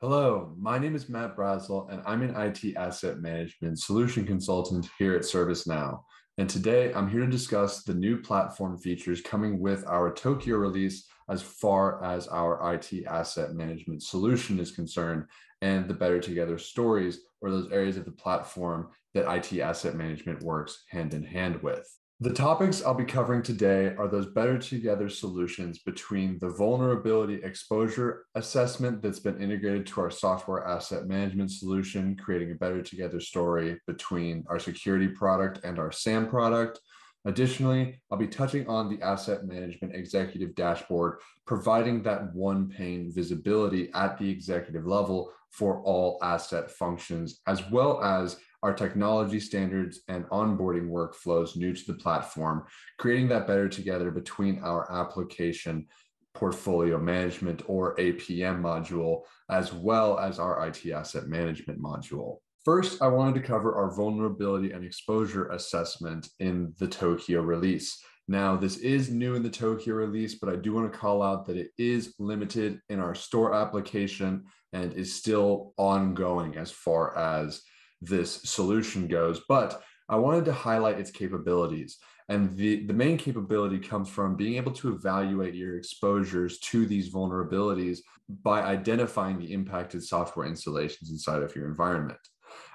Hello, my name is Matt Brazel, and I'm an IT asset management solution consultant here at ServiceNow. And today I'm here to discuss the new platform features coming with our Tokyo release as far as our IT asset management solution is concerned, and the better together stories or those areas of the platform that IT asset management works hand in hand with. The topics I'll be covering today are those better together solutions between the vulnerability exposure assessment that's been integrated to our software asset management solution, creating a better together story between our security product and our SAM product. Additionally, I'll be touching on the asset management executive dashboard, providing that one pane visibility at the executive level for all asset functions, as well as our technology standards and onboarding workflows new to the platform, creating that better together between our application portfolio management or APM module, as well as our IT asset management module. First, I wanted to cover our vulnerability and exposure assessment in the Tokyo release. Now, this is new in the Tokyo release, but I do want to call out that it is limited in our store application and is still ongoing as far as this solution goes. But I wanted to highlight its capabilities. And the main capability comes from being able to evaluate your exposures to these vulnerabilities by identifying the impacted software installations inside of your environment.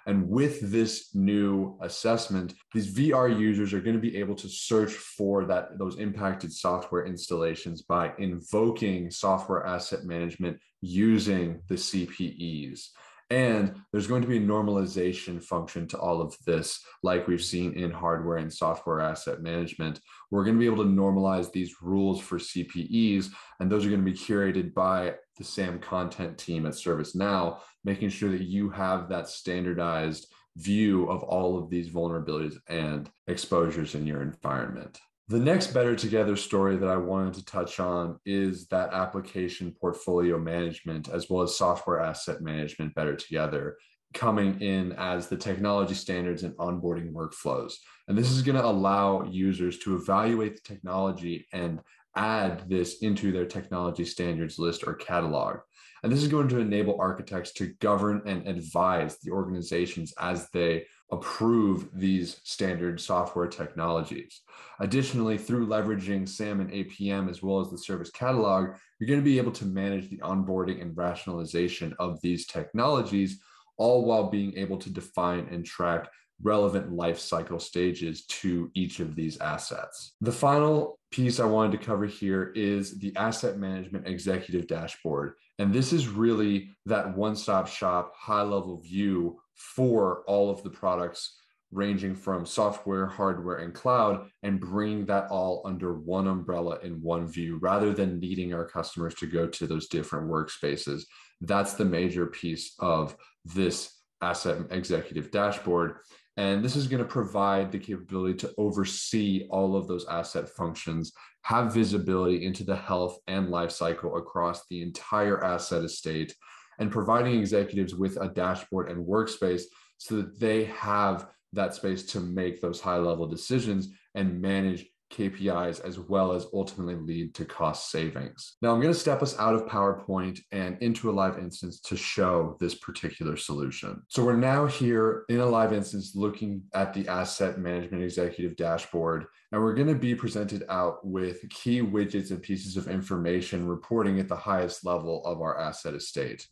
And with this new assessment, these VR users are going to be able to search for those impacted software installations by invoking software asset management using the CPEs. And there's going to be a normalization function to all of this, like we've seen in hardware and software asset management. We're going to be able to normalize these rules for CPEs, and those are going to be curated by the SAM content team at ServiceNow, making sure that you have that standardized view of all of these vulnerabilities and exposures in your environment. The next better together story that I wanted to touch on is that application portfolio management, as well as software asset management better together, coming in as the technology standards and onboarding workflows. And this is going to allow users to evaluate the technology and add this into their technology standards list or catalog. And this is going to enable architects to govern and advise the organizations as they approve these standard software technologies. Additionally, through leveraging SAM and APM, as well as the service catalog, you're going to be able to manage the onboarding and rationalization of these technologies, all while being able to define and track relevant life cycle stages to each of these assets. The final piece I wanted to cover here is the asset management executive dashboard. And this is really that one-stop shop, high-level view for all of the products ranging from software, hardware, and cloud, and bringing that all under one umbrella in one view, rather than needing our customers to go to those different workspaces. That's the major piece of this asset executive dashboard. And this is going to provide the capability to oversee all of those asset functions, have visibility into the health and life cycle across the entire asset estate, and providing executives with a dashboard and workspace so that they have that space to make those high-level decisions and manage KPIs, as well as ultimately lead to cost savings. Now, I'm going to step us out of PowerPoint and into a live instance to show this particular solution. So we're now here in a live instance looking at the asset management executive dashboard, and we're going to be presented out with key widgets and pieces of information reporting at the highest level of our asset estate.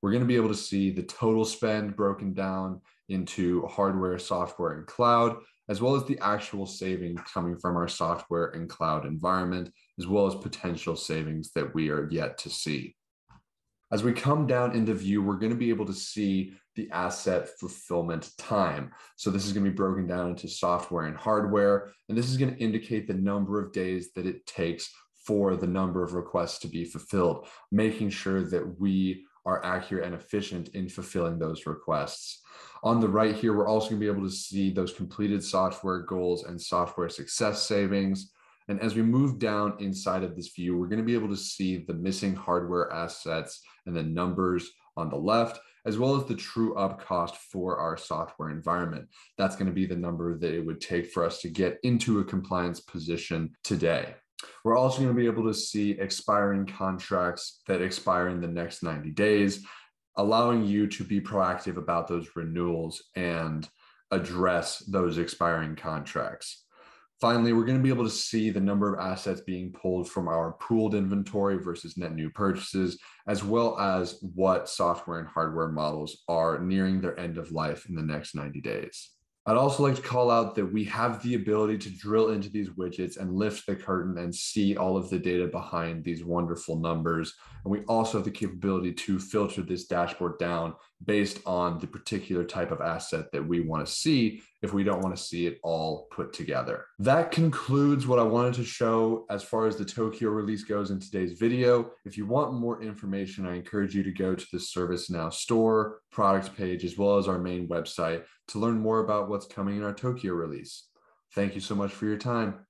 We're going to be able to see the total spend broken down into hardware, software, and cloud, as well as the actual savings coming from our software and cloud environment, as well as potential savings that we are yet to see. As we come down into view, we're going to be able to see the asset fulfillment time. So this is going to be broken down into software and hardware, and this is going to indicate the number of days that it takes for the number of requests to be fulfilled, making sure that we are accurate and efficient in fulfilling those requests. On the right here, we're also going to be able to see those completed software goals and software success savings. And as we move down inside of this view, we're going to be able to see the missing hardware assets and the numbers on the left, as well as the true up cost for our software environment. That's going to be the number that it would take for us to get into a compliance position today. We're also going to be able to see expiring contracts that expire in the next 90 days, allowing you to be proactive about those renewals and address those expiring contracts. Finally, we're going to be able to see the number of assets being pulled from our pooled inventory versus net new purchases, as well as what software and hardware models are nearing their end of life in the next 90 days. I'd also like to call out that we have the ability to drill into these widgets and lift the curtain and see all of the data behind these wonderful numbers. And we also have the capability to filter this dashboard down based on the particular type of asset that we want to see if we don't want to see it all put together. That concludes what I wanted to show as far as the Tokyo release goes in today's video. If you want more information, I encourage you to go to the ServiceNow store product page, as well as our main website to learn more about what's coming in our Tokyo release. Thank you so much for your time.